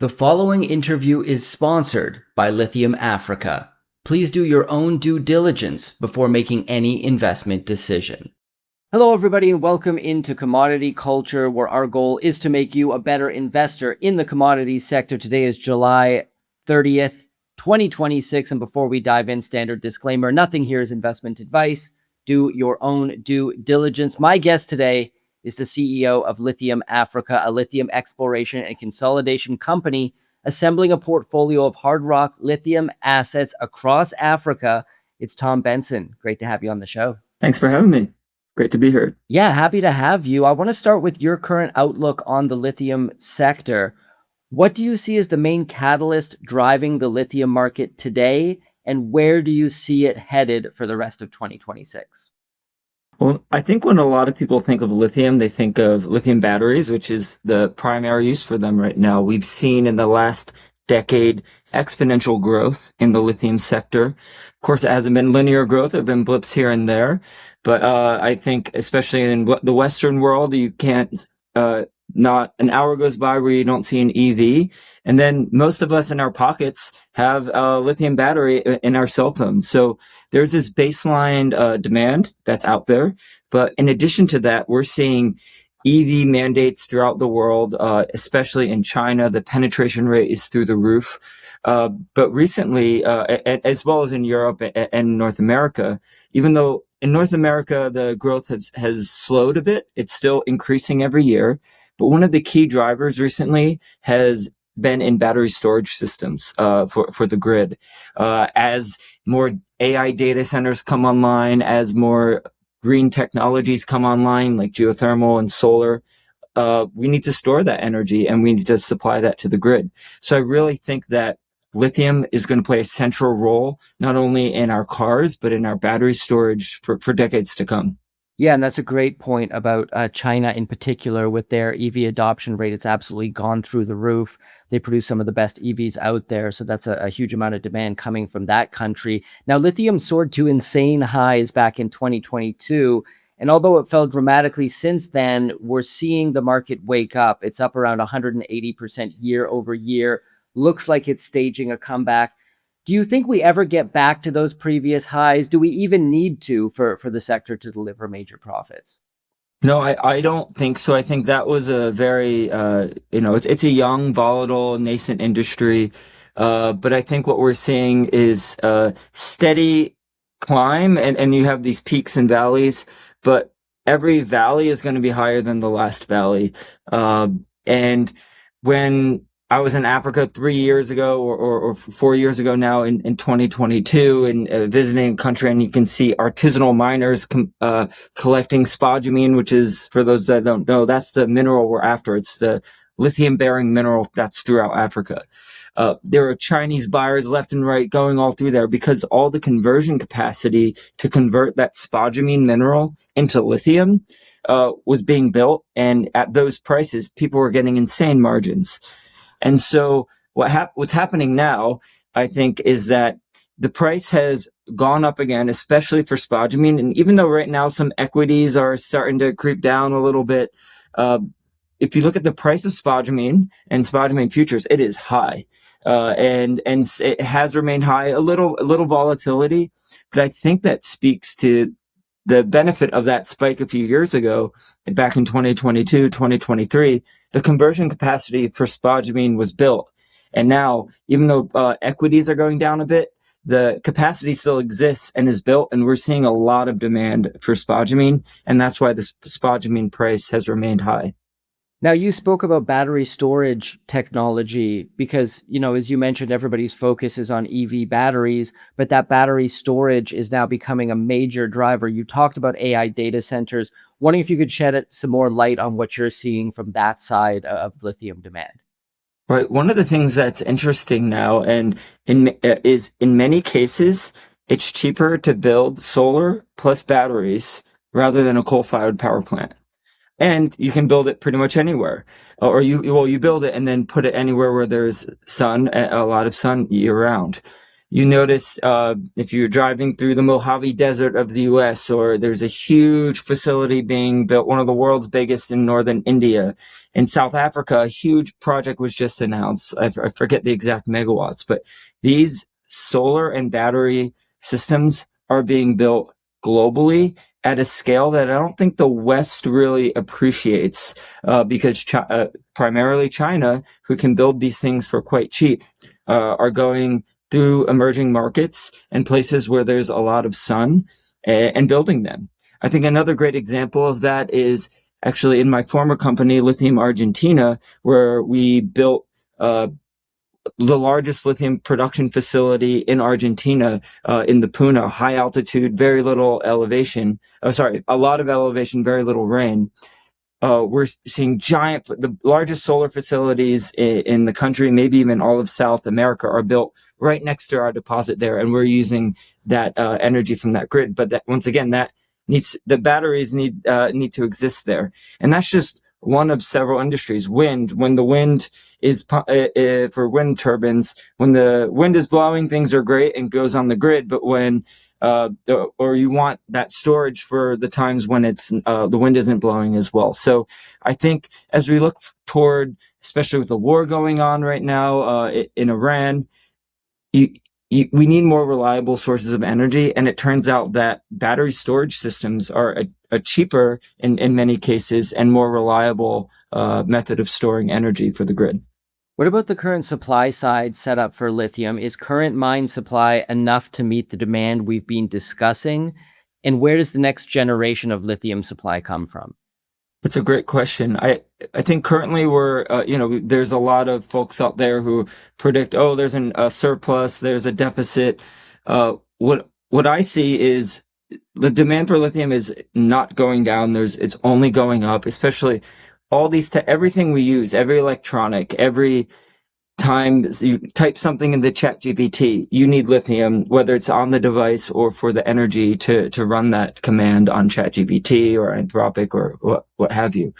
The following interview is sponsored by Lithium Africa. Please do your own due diligence before making any investment decision. Hello, everybody, and welcome into Commodity Culture, where our goal is to make you a better investor in the commodities sector. Today is July 30th, 2026, and before we dive in, standard disclaimer, nothing here is investment advice. Do your own due diligence. My guest today is the CEO of Lithium Africa, a lithium exploration and consolidation company assembling a portfolio of hard rock lithium assets across Africa. It's Tom Benson. Great to have you on the show. Thanks for having me. Great to be here. Yeah, happy to have you. I want to start with your current outlook on the lithium sector. What do you see as the main catalyst driving the lithium market today, and where do you see it headed for the rest of 2026? Well, I think when a lot of people think of lithium, they think of lithium batteries, which is the primary use for them right now. We've seen in the last decade exponential growth in the lithium sector. Of course, it hasn't been linear growth. There have been blips here and there. But I think especially in the Western world, you can't not an hour goes by where you don't see an EV. And then most of us in our pockets have a lithium battery in our cell phones. So there's this baseline demand that's out there. But in addition to that, we're seeing EV mandates throughout the world, especially in China. The penetration rate is through the roof. But recently, as well as in Europe and North America, even though in North America the growth has slowed a bit, it's still increasing every year. But one of the key drivers recently has been in battery storage systems for the grid. As more AI data centers come online, as more green technologies come online, like geothermal and solar, we need to store that energy and we need to supply that to the grid. So I really think that lithium is going to play a central role, not only in our cars, but in our battery storage for decades to come. Yeah, and that's a great point about China in particular with their EV adoption rate. It's absolutely gone through the roof. They produce some of the best EVs out there. So that's a huge amount of demand coming from that country. Now, lithium soared to insane highs back in 2022. And although it fell dramatically since then, we're seeing the market wake up. It's up around 180% year over year. Looks like it's staging a comeback. Do you think we ever get back to those previous highs? Do we even need to for the sector to deliver major profits? No, I don't think so. I think that was a very, it's a young, volatile, nascent industry. But I think what we're seeing is a steady climb and you have these peaks and valleys, but every valley is going to be higher than the last valley. And when I was in Africa 3 years ago or 4 years ago now in 2022 and visiting a country, and you can see artisanal miners collecting spodumene, which is, for those that don't know, that's the mineral we're after. It's the lithium bearing mineral that's throughout Africa. There are Chinese buyers left and right going all through there because all the conversion capacity to convert that spodumene mineral into lithium was being built. And at those prices, people were getting insane margins. And so what's happening now, I think, is that the price has gone up again, especially for spodumene. And even though right now some equities are starting to creep down a little bit, if you look at the price of spodumene and spodumene futures, it is high. And it has remained high, a little volatility. But I think that speaks to the benefit of that spike a few years ago, back in 2022, 2023, the conversion capacity for spodumene was built. And now, even though equities are going down a bit, the capacity still exists and is built, and we're seeing a lot of demand for spodumene, and that's why the spodumene price has remained high. Now, you spoke about battery storage technology because, as you mentioned, everybody's focus is on EV batteries, but that battery storage is now becoming a major driver. You talked about AI data centers. Wondering if you could shed some more light on what you're seeing from that side of lithium demand. Right. One of the things that's interesting now, and is in many cases, it's cheaper to build solar plus batteries rather than a coal-fired power plant. And you can build it pretty much anywhere, or you build it and then put it anywhere where there's sun, a lot of sun year round. You notice if you're driving through the Mojave Desert of the US, or there's a huge facility being built, one of the world's biggest in northern India. In South Africa, a huge project was just announced. I forget the exact megawatts, but these solar and battery systems are being built globally at a scale that I don't think the West really appreciates, because primarily China, who can build these things for quite cheap, are going through emerging markets and places where there's a lot of sun and building them. I think another great example of that is actually in my former company, Lithium Argentina, where we built the largest lithium production facility in Argentina, in the Puna, high altitude, very little elevation. A lot of elevation, very little rain. We're seeing the largest solar facilities in the country, maybe even all of South America, are built right next to our deposit there, and we're using that energy from that grid. But that, once again, the batteries need to exist there, and that's just one of several industries. Wind, when the wind is for wind turbines, when the wind is blowing, things are great and goes on the grid. But when or you want that storage for the times when it's the wind isn't blowing as well. So I think as we look toward, especially with the war going on right now in Iran, we need more reliable sources of energy, and it turns out that battery storage systems are a cheaper, in many cases, and more reliable method of storing energy for the grid. What about the current supply side setup for lithium? Is current mine supply enough to meet the demand we've been discussing? And where does the next generation of lithium supply come from? That's a great question. I think currently we're, there's a lot of folks out there who predict, there's a surplus, there's a deficit. What I see is the demand for lithium is not going down. It's only going up, especially everything we use, every electronic, every time you type something in the ChatGPT, you need lithium, whether it's on the device or for the energy to run that command on ChatGPT or Anthropic or what have you.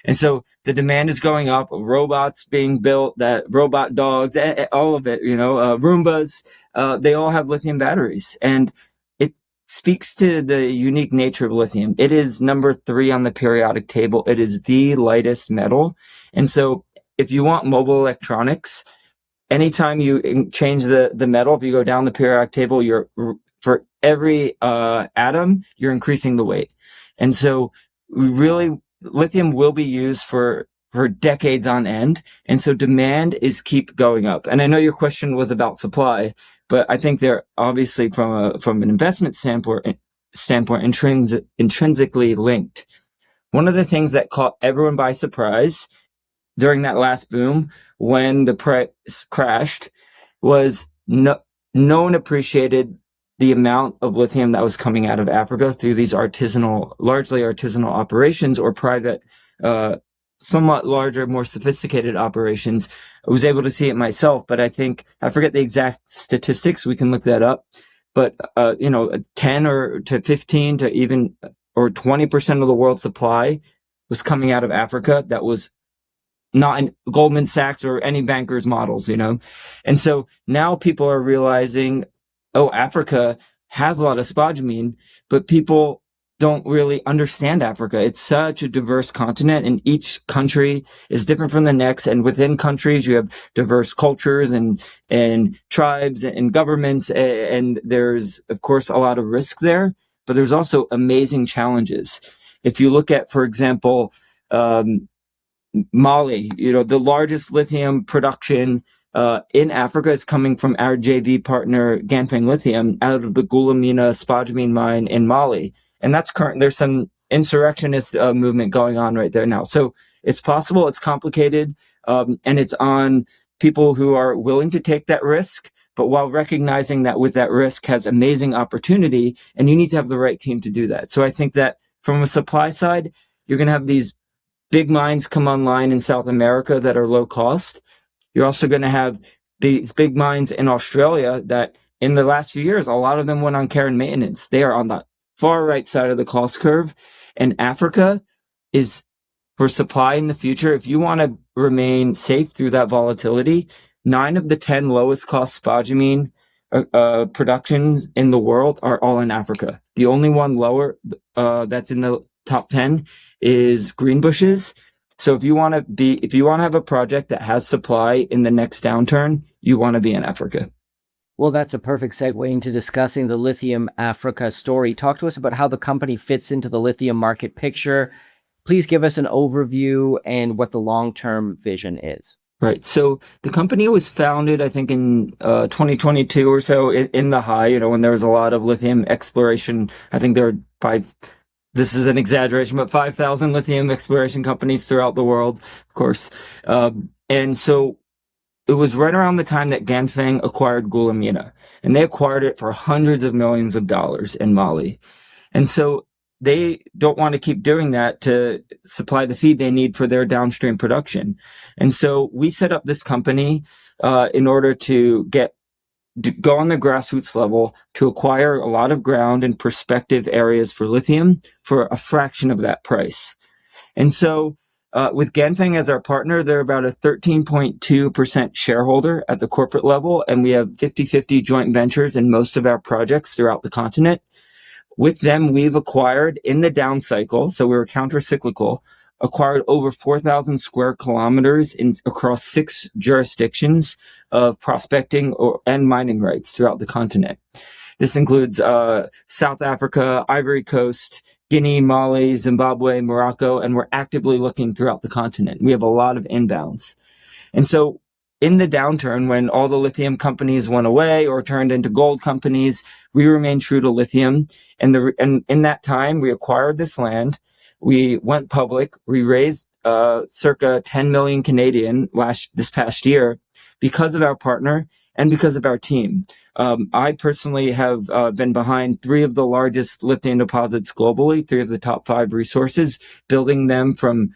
And so the demand is going up, robots being built, that robot dogs, all of it, Roombas, they all have lithium batteries. And it speaks to the unique nature of lithium. It is number 3 on the periodic table. It is the lightest metal. And so if you want mobile electronics, anytime you change the metal, if you go down the periodic table, for every atom, you're increasing the weight. And so lithium will be used for decades on end. And so demand keep going up. And I know your question was about supply, but I think they're obviously from an investment standpoint, intrinsically linked. One of the things that caught everyone by surprise during that last boom, when the price crashed, was no one appreciated the amount of lithium that was coming out of Africa through these largely artisanal operations, or private, somewhat larger, more sophisticated operations. I was able to see it myself, but I forget the exact statistics. We can look that up. But 10 or to 15 to even or 20% of the world's supply was coming out of Africa. That was not in Goldman Sachs or any banker's models, And so now people are realizing, Africa has a lot of spodumene, but people don't really understand Africa. It's such a diverse continent, and each country is different from the next. And within countries, you have diverse cultures and tribes and governments. And there's, of course, a lot of risk there, but there's also amazing challenges. If you look at, for example, Mali, the largest lithium production in Africa is coming from our JV partner, Ganfeng Lithium, out of the Goulamina spodumene mine in Mali. And there's some insurrectionist movement going on right there now. So it's possible, it's complicated, and it's on people who are willing to take that risk, but while recognizing that with that risk has amazing opportunity, and you need to have the right team to do that. So I think that from a supply side, you're going to have these big mines come online in South America that are low cost. You're also going to have these big mines in Australia that in the last few years, a lot of them went on care and maintenance. They are on the far right side of the cost curve. And Africa is, for supply in the future, if you want to remain safe through that volatility, 9 of the 10 lowest cost spodumene productions in the world are all in Africa. The only one lower that's in the top 10 is Greenbushes. So if you want to have a project that has supply in the next downturn, you want to be in Africa. Well, that's a perfect segue into discussing the Lithium Africa story. Talk to us about how the company fits into the lithium market picture. Please give us an overview and what the long-term vision is. Right. So the company was founded, I think, in 2022 or so in the high, when there was a lot of lithium exploration. I think there were this is an exaggeration, but 5,000 lithium exploration companies throughout the world, of course. And so it was right around the time that Ganfeng acquired Goulamina, and they acquired it for hundreds of millions of dollars in Mali. And so they don't want to keep doing that to supply the feed they need for their downstream production. And so we set up this company in order to go on the grassroots level to acquire a lot of ground in prospective areas for lithium for a fraction of that price. And so with Ganfeng as our partner, they're about a 13.2% shareholder at the corporate level, and we have 50-50 joint ventures in most of our projects throughout the continent. With them, we've acquired in the down cycle, so we were counter-cyclical, acquired over 4,000 square kilometers across 6 jurisdictions of prospecting and mining rights throughout the continent. This includes South Africa, Ivory Coast, Guinea, Mali, Zimbabwe, Morocco, and we're actively looking throughout the continent. We have a lot of inbounds. And so in the downturn, when all the lithium companies went away or turned into gold companies, we remained true to lithium. And in that time, we acquired this land. We went public. We raised circa 10 million Canadian this past year because of our partner and because of our team. I personally have been behind 3 of the largest lithium deposits globally, 3 of the top 5 resources, building them from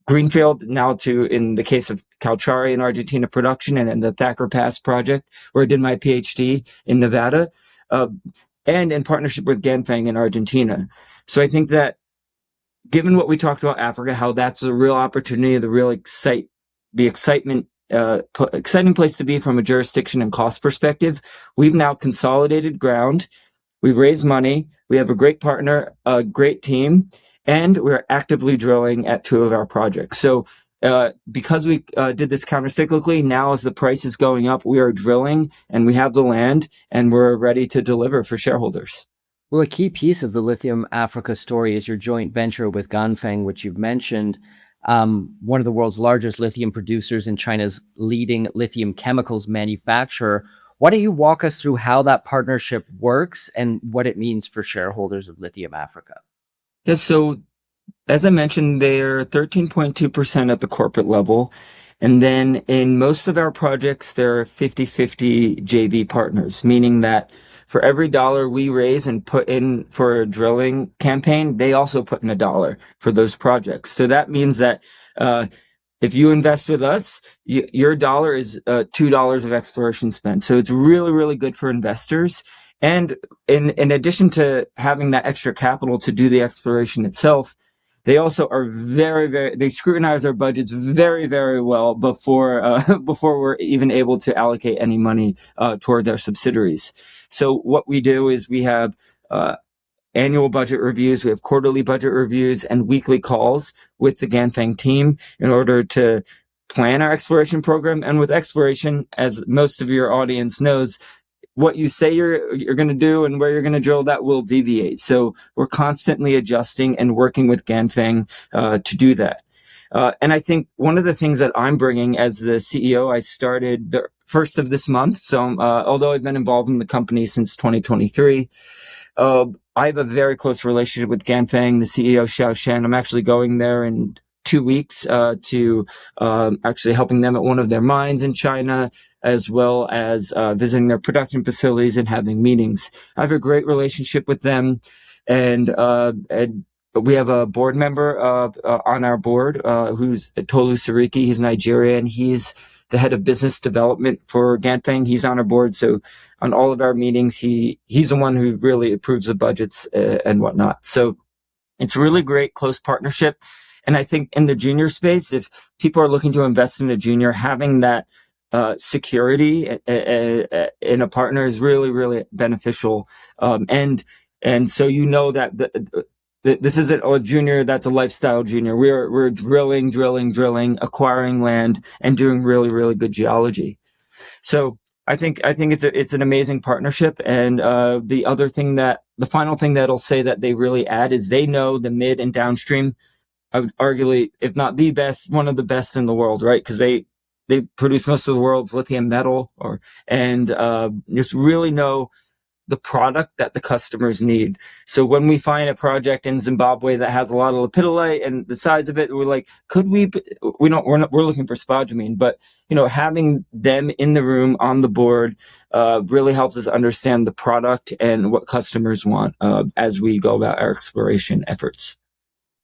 greenfield now to, in the case of Calchari in Argentina, production, and then the Thacker Pass project, where I did my PhD in Nevada, and in partnership with Ganfeng in Argentina. So I think that given what we talked about Africa, how that's a real opportunity, exciting place to be from a jurisdiction and cost perspective. We've now consolidated ground. We've raised money. We have a great partner, a great team, and we're actively drilling at 2 of our projects. So because we did this countercyclically, now as the price is going up, we are drilling and we have the land and we're ready to deliver for shareholders. Well, a key piece of the Lithium Africa story is your joint venture with Ganfeng, which you've mentioned. One of the world's largest lithium producers and China's leading lithium chemicals manufacturer. Why don't you walk us through how that partnership works and what it means for shareholders of Lithium Africa? Yes, so as I mentioned, they're 13.2% at the corporate level. And then in most of our projects, there are 50-50 JV partners, meaning that for every dollar we raise and put in for a drilling campaign, they also put in $1 for those projects. So that means that if you invest with us, your dollar is $2 of exploration spent. So it's really, really good for investors. And in addition to having that extra capital to do the exploration itself, they also are they scrutinize our budgets very, very well before we're even able to allocate any money towards our subsidiaries. So what we do is we have annual budget reviews, we have quarterly budget reviews, and weekly calls with the Ganfeng team in order to plan our exploration program. And with exploration, as most of your audience knows, what you say you're going to do and where you're going to drill, that will deviate. So we're constantly adjusting and working with Ganfeng to do that. And I think one of the things that I'm bringing as the CEO, I started the first of this month. So although I've been involved in the company since 2023, I have a very close relationship with Ganfeng, the CEO, Xiao Shen. I'm actually going there in 2 weeks to actually helping them at one of their mines in China, as well as visiting their production facilities and having meetings. I have a great relationship with them, and we have a board member on our board who's Tolu Sariki. He's Nigerian. He's the head of business development for Ganfeng. He's on our board, so on all of our meetings, he's the one who really approves the budgets and whatnot. So it's a really great close partnership. And I think in the junior space, if people are looking to invest in a junior, having that security in a partner is really, really beneficial. And so that this isn't a junior, that's a lifestyle junior. We're drilling, acquiring land, and doing really, really good geology. So I think it's an amazing partnership. And the final thing that I'll say that they really add is they know the mid and downstream. I would arguably, if not the best, one of the best in the world, right? Because they produce most of the world's lithium metal, and just really know the product that the customers need. So when we find a project in Zimbabwe that has a lot of lepidolite and the size of it, we're like, we're looking for spodumene, but having them in the room on the board really helps us understand the product and what customers want as we go about our exploration efforts.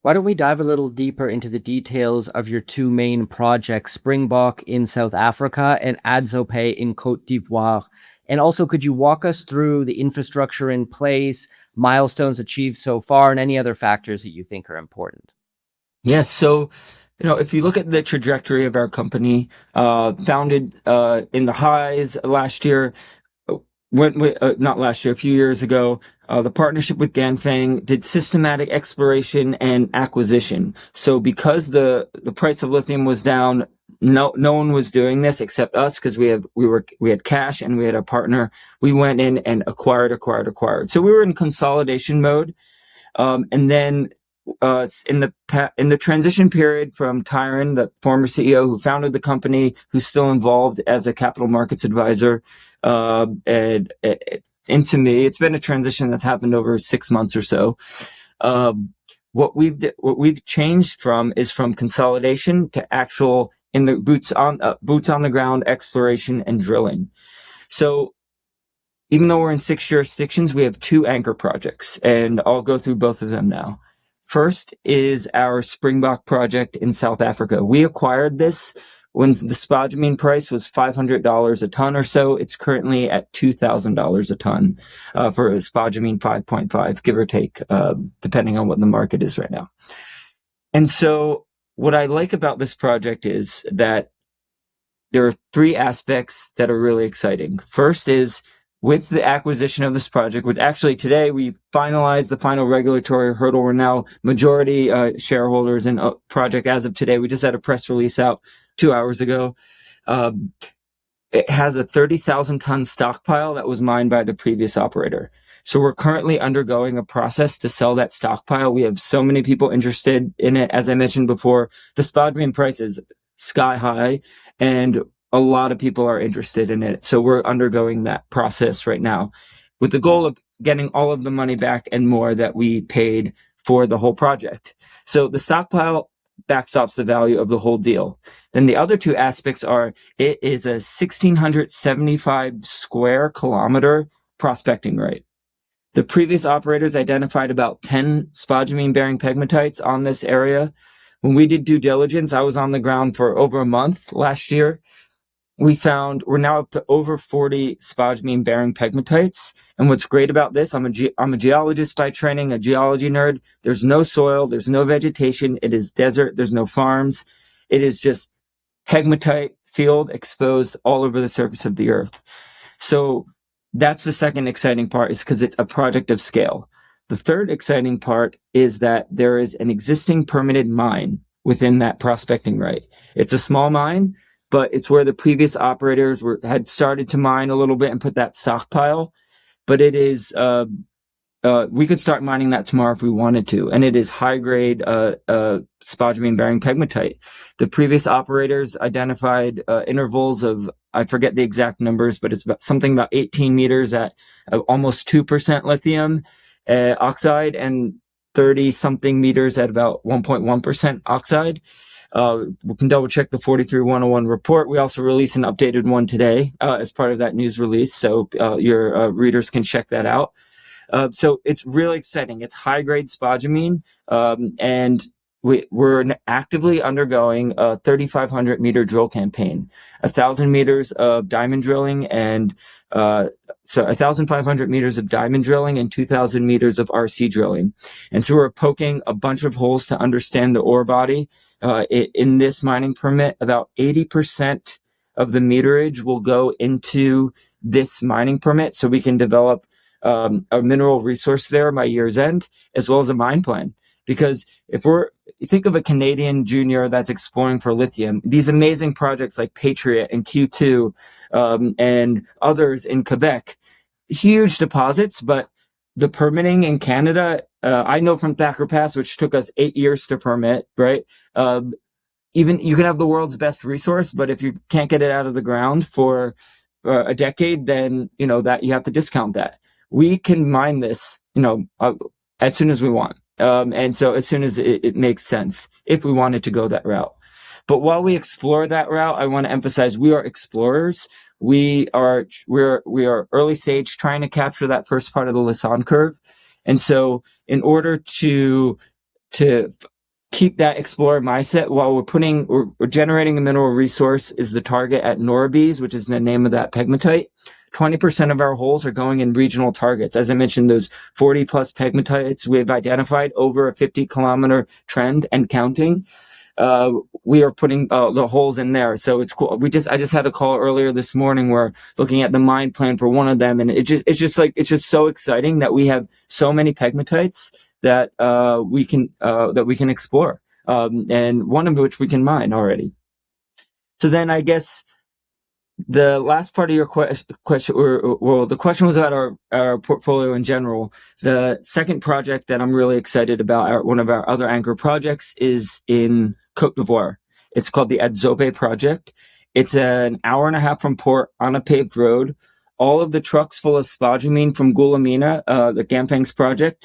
Why don't we dive a little deeper into the details of your two main projects, Springbok in South Africa and Adzope in Côte d'Ivoire? And also, could you walk us through the infrastructure in place, milestones achieved so far, and any other factors that you think are important? Yes. So, if you look at the trajectory of our company, founded in the highs last year, a few years ago, the partnership with Ganfeng did systematic exploration and acquisition. So because the price of lithium was down, no one was doing this except us, because we had cash and we had a partner. We went in and acquired. So we were in consolidation mode. And then in the transition period from Tyron, the former CEO who founded the company, who's still involved as a capital markets advisor, and into me, it's been a transition that's happened over 6 months or so. What we've changed from consolidation to actual boots on the ground exploration and drilling. So even though we're in 6 jurisdictions, we have 2 anchor projects, and I'll go through both of them now. First is our Springbok project in South Africa. We acquired this when the spodumene price was $500 a ton or so. It's currently at $2,000 a ton for a spodumene 5.5, give or take, depending on what the market is right now. And so what I like about this project is that there are 3 aspects that are really exciting. First is, with the acquisition of this project, which actually today we finalized the final regulatory hurdle. We're now majority shareholders in a project as of today. We just had a press release out 2 hours ago. It has a 30,000 ton stockpile that was mined by the previous operator. So we're currently undergoing a process to sell that stockpile. We have so many people interested in it. As I mentioned before, the spodumene price is sky high, and a lot of people are interested in it. So we're undergoing that process right now with the goal of getting all of the money back and more that we paid for the whole project. So the stockpile backstops the value of the whole deal. Then the other 2 aspects are, it is a 1,675 square kilometer prospecting right. The previous operators identified about 10 spodumene bearing pegmatites on this area. When we did due diligence, I was on the ground for over a month last year. We're now up to over 40 spodumene bearing pegmatites. And what's great about this, I'm a geologist by training, a geology nerd. There's no soil, there's no vegetation. It is desert. There's no farms. It is just pegmatite field exposed all over the surface of the earth. So that's the second exciting part, is because it's a project of scale. The third exciting part is that there is an existing permitted mine within that prospecting right. It's a small mine, but it's where the previous operators had started to mine a little bit and put that stockpile. But it is, we could start mining that tomorrow if we wanted to. And it is high grade spodumene bearing pegmatite. The previous operators identified intervals of, I forget the exact numbers, but it's about 18 meters at almost 2% lithium oxide, and 30 something meters at about 1.1% oxide. We can double check the 43101 report. We also released an updated one today as part of that news release, so your readers can check that out. So it's really exciting. It's high grade spodumene, and we're actively undergoing a 3,500 meter drill campaign, 1,000 meters of diamond drilling, and 1,500 meters of diamond drilling and 2,000 meters of RC drilling. And so we're poking a bunch of holes to understand the ore body. In this mining permit, about 80% of the meterage will go into this mining permit so we can develop a mineral resource there by year's end, as well as a mine plan. Because if you think of a Canadian junior that's exploring for lithium, these amazing projects like Patriot and Q2 and others in Quebec, huge deposits, but the permitting in Canada, I know from Thacker Pass, which took us 8 years to permit, right? Even you can have the world's best resource, but if you can't get it out of the ground for a decade, then that you have to discount that. We can mine this, as soon as we want, and so as soon as it makes sense, if we wanted to go that route. But while we explore that route, I want to emphasize we are explorers. We are early stage, trying to capture that first part of the Lassonde curve, and so in order to keep that explorer mindset while we're generating a mineral resource is the target at Norabes, which is the name of that pegmatite. 20% of our holes are going in regional targets. As I mentioned, those 40 plus pegmatites we've identified over a 50-kilometer trend and counting. We are putting the holes in there, so it's cool. I just had a call earlier this morning. We're looking at the mine plan for one of them, and it's just so exciting that we have so many pegmatites that we can explore, and one of which we can mine already. So then I guess the last part of your question, the question was about our portfolio in general. The second project that I'm really excited about, one of our other anchor projects, is in Côte d'Ivoire. It's called the Adzobe project. It's an hour and a half from port on a paved road. All of the trucks full of spodumene from Goulamina, the Ganfeng's project,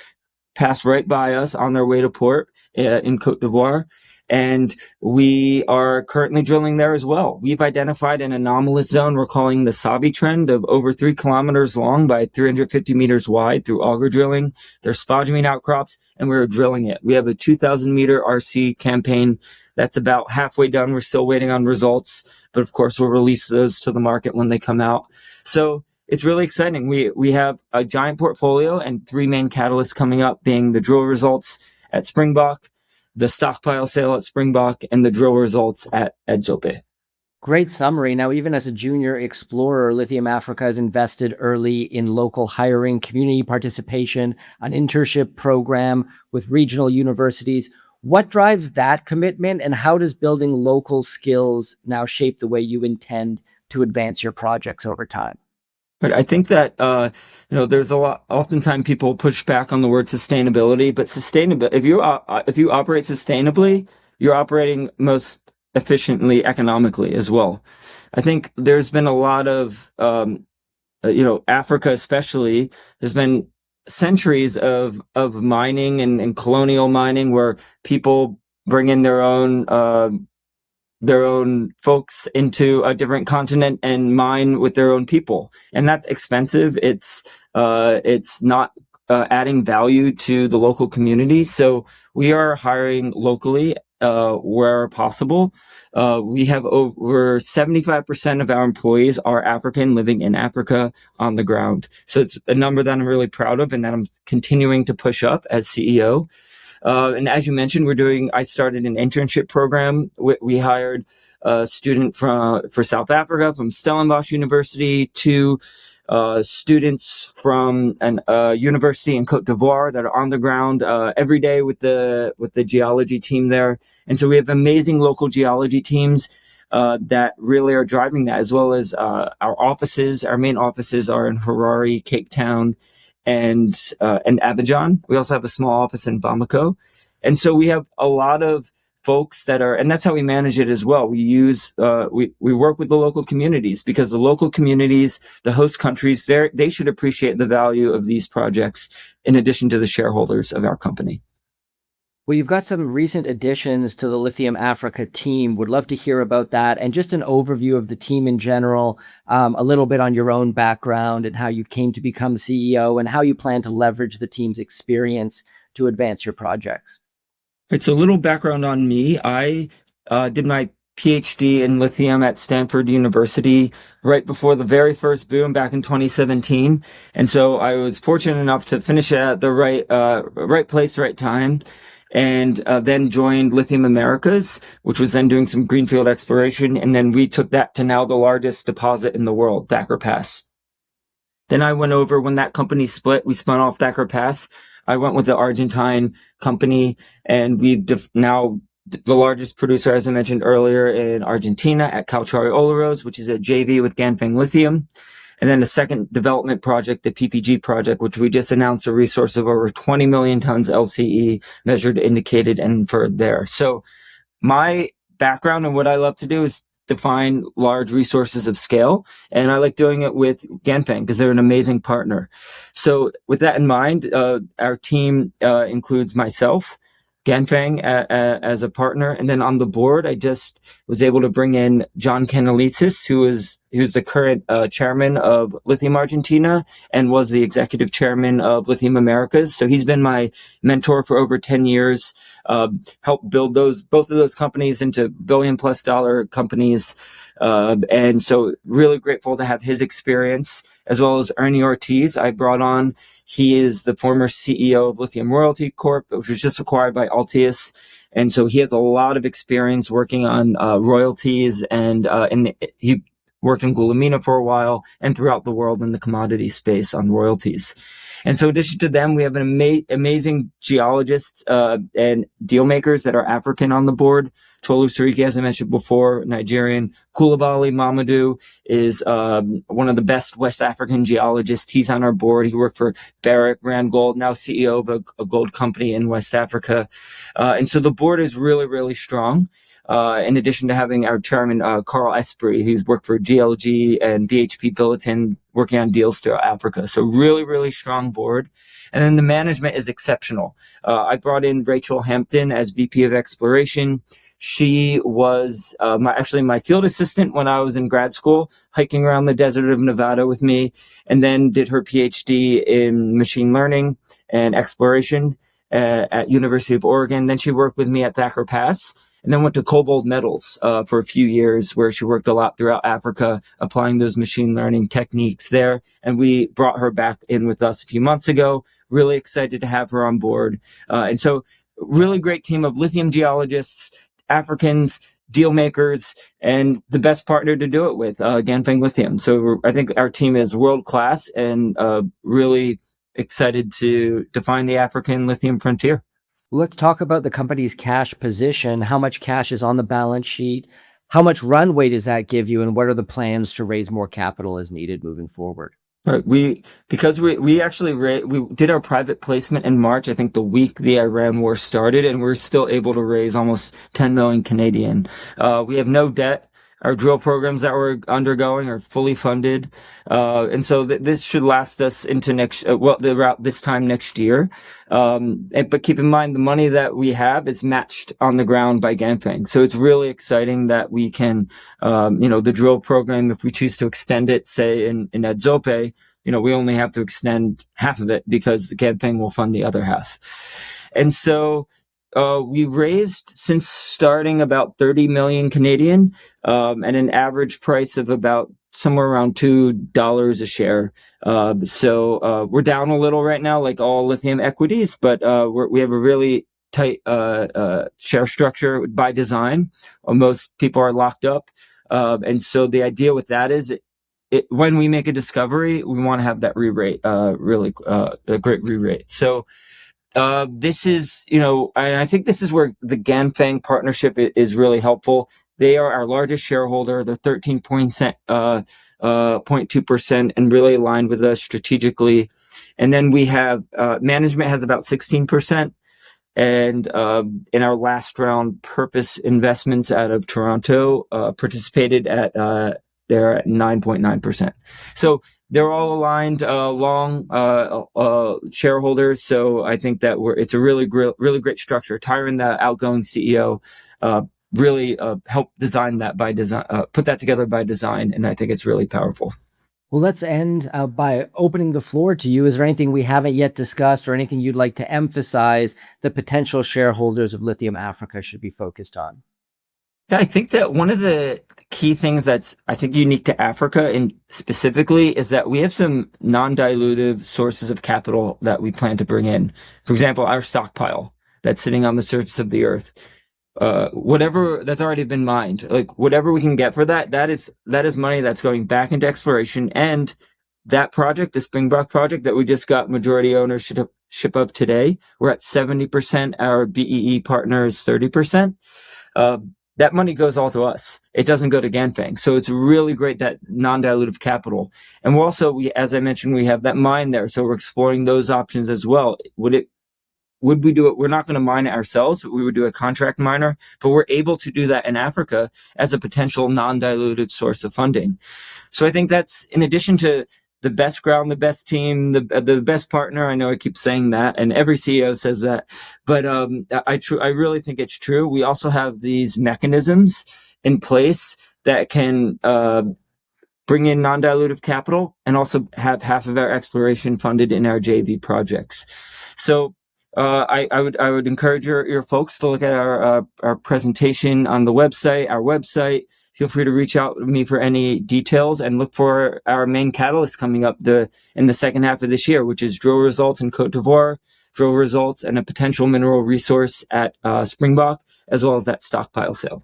pass right by us on their way to port in Côte d'Ivoire. And we are currently drilling there as well. We've identified an anomalous zone we're calling the Sabi trend of over 3 kilometers long by 350 meters wide through auger drilling. There's spodumene outcrops, and we're drilling it. We have a 2,000 meter RC campaign that's about halfway done. We're still waiting on results, but of course we'll release those to the market when they come out. So it's really exciting. We have a giant portfolio and 3 main catalysts coming up, being the drill results at Springbok, the stockpile sale at Springbok, and the drill results at Adzobe. Great summary. Now, even as a junior explorer, Lithium Africa has invested early in local hiring, community participation, an internship program with regional universities. What drives that commitment, and how does building local skills now shape the way you intend to advance your projects over time? I think that, there's a lot, oftentimes people push back on the word sustainability, but if you operate sustainably, you're operating most efficiently economically as well. I think there's been a lot of, Africa especially, there's been centuries of mining and colonial mining where people bring in their own folks into a different continent and mine with their own people. And that's expensive. It's not adding value to the local community. So we are hiring locally where possible. We have over 75% of our employees are African, living in Africa on the ground. So it's a number that I'm really proud of and that I'm continuing to push up as CEO. And as you mentioned, I started an internship program. We hired a student for South Africa from Stellenbosch University, 2 students from a university in Côte d'Ivoire that are on the ground every day with the geology team there. And so we have amazing local geology teams that really are driving that, as well as our offices. Our main offices are in Harare, Cape Town, and Abidjan. We also have a small office in Bamako. And so we have a lot of folks and that's how we manage it as well. We work with the local communities, because the local communities, the host countries, they should appreciate the value of these projects in addition to the shareholders of our company. Well, you've got some recent additions to the Lithium Africa team. Would love to hear about that, and just an overview of the team in general, a little bit on your own background and how you came to become CEO and how you plan to leverage the team's experience to advance your projects. It's a little background on me. I did my PhD in lithium at Stanford University right before the very first boom back in 2017. And so I was fortunate enough to finish it at the right place, right time. and then joined Lithium Americas, which was then doing some greenfield exploration. And then we took that to now the largest deposit in the world, Thacker Pass. Then I went over when that company split, we spun off Thacker Pass. I went with the Argentine company, and we've now the largest producer, as I mentioned earlier, in Argentina at Cauchari-Olaroz, which is a JV with Ganfeng Lithium. And then the second development project, the PPG project, which we just announced a resource of over 20 million tons LCE measured, indicated, and inferred there. So my background and what I love to do is define large resources of scale. And I like doing it with Ganfeng because they're an amazing partner. So with that in mind, our team includes myself, Ganfeng as a partner. And then on the board, I just was able to bring in John Canalisis, who's the current chairman of Lithium Argentina and was the executive chairman of Lithium Americas. So he's been my mentor for over 10 years, helped build both of those companies into $1 billion+ companies. And so really grateful to have his experience, as well as Ernie Ortiz I brought on. He is the former CEO of Lithium Royalty Corp, which was just acquired by LTAFF. And so he has a lot of experience working on royalties, and he worked in Goulamina for a while and throughout the world in the commodity space on royalties. And so in addition to them, we have an amazing geologists and deal makers that are African on the board. Tolu Sariki, as I mentioned before, Nigerian. Koulibaly Mamadou is one of the best West African geologists. He's on our board. He worked for Barrick, Randgold, now CEO of a gold company in West Africa. And so the board is really, really strong. In addition to having our chairman, Carl Esprit, who's worked for GLG and BHP Billiton, working on deals throughout Africa. So really, really strong board. And then the management is exceptional. I brought in Rachel Hampton as VP of Exploration. She was my field assistant when I was in grad school, hiking around the desert of Nevada with me, and then did her PhD in machine learning and exploration at University of Oregon. Then she worked with me at Thacker Pass, and then went to Cobalt Metals for a few years, where she worked a lot throughout Africa, applying those machine learning techniques there. And we brought her back in with us a few months ago. Really excited to have her on board. And so really great team of lithium geologists, Africans, deal makers, and the best partner to do it with, Ganfeng Lithium. So I think our team is world-class and really excited to define the African lithium frontier. Let's talk about the company's cash position. How much cash is on the balance sheet? How much runway does that give you? And what are the plans to raise more capital as needed moving forward? Right. We did our private placement in March, I think the week the Iran war started, and we're still able to raise almost 10 million Canadian. We have no debt. Our drill programs that we're undergoing are fully funded. And so this should last us into this time next year. But keep in mind, the money that we have is matched on the ground by Ganfeng. So it's really exciting that we can, the drill program, if we choose to extend it, say in Adzope, we only have to extend half of it because the Ganfeng will fund the other half. And so, we raised, since starting, about 30 million Canadian, at an average price of about somewhere around $2 a share. So we're down a little right now, like all lithium equities, but we have a really tight share structure by design. Most people are locked up. And so the idea with that is when we make a discovery, we want to have that re-rate, a great re-rate. So this is, and I think this is where the Ganfeng partnership is really helpful. They are our largest shareholder. They're 13.2% and really aligned with us strategically. And then we have management has about 16%. And in our last round, Purpose Investments out of Toronto participated they're at 9.9%. So they're all aligned, long shareholders. So I think that it's a really great structure. Tyron, the outgoing CEO, really helped design that put that together by design. And I think it's really powerful. Well, let's end by opening the floor to you. Is there anything we haven't yet discussed or anything you'd like to emphasize the potential shareholders of Lithium Africa should be focused on? Yeah, I think that one of the key things that's, I think, unique to Africa and specifically is that we have some non-dilutive sources of capital that we plan to bring in. For example, our stockpile. that's sitting on the surface of the earth. Whatever that's already been mined, like whatever we can get for that is money that's going back into exploration. And that project, the Springbok project that we just got majority ownership of today, we're at 70%. Our BEE partner is 30%. That money goes all to us. It doesn't go to Ganfeng. So it's really great, that non-dilutive capital. And we're also, as I mentioned, we have that mine there. So we're exploring those options as well. Would we do it? We're not going to mine it ourselves, but we would do a contract miner, but we're able to do that in Africa as a potential non-dilutive source of funding. So I think that's, in addition to the best ground, the best team, the best partner. I know I keep saying that, and every CEO says that, but I really think it's true. We also have these mechanisms in place that can bring in non-dilutive capital and also have half of our exploration funded in our JV projects. So I would encourage your folks to look at our presentation on the website, our website. Feel free to reach out to me for any details, and look for our main catalyst coming up in the second half of this year, which is drill results in Cote d'Ivoire, drill results and a potential mineral resource at Springbok, as well as that stockpile sale.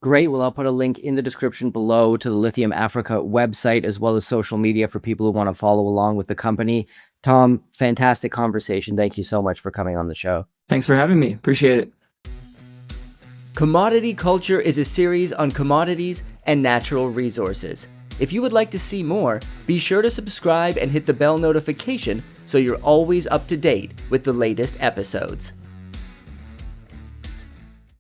Great. Well, I'll put a link in the description below to the Lithium Africa website, as well as social media for people who want to follow along with the company. Tom, fantastic conversation. Thank you so much for coming on the show. Thanks for having me. Appreciate it. Commodity Culture is a series on commodities and natural resources. If you would like to see more, be sure to subscribe and hit the bell notification so you're always up to date with the latest episodes.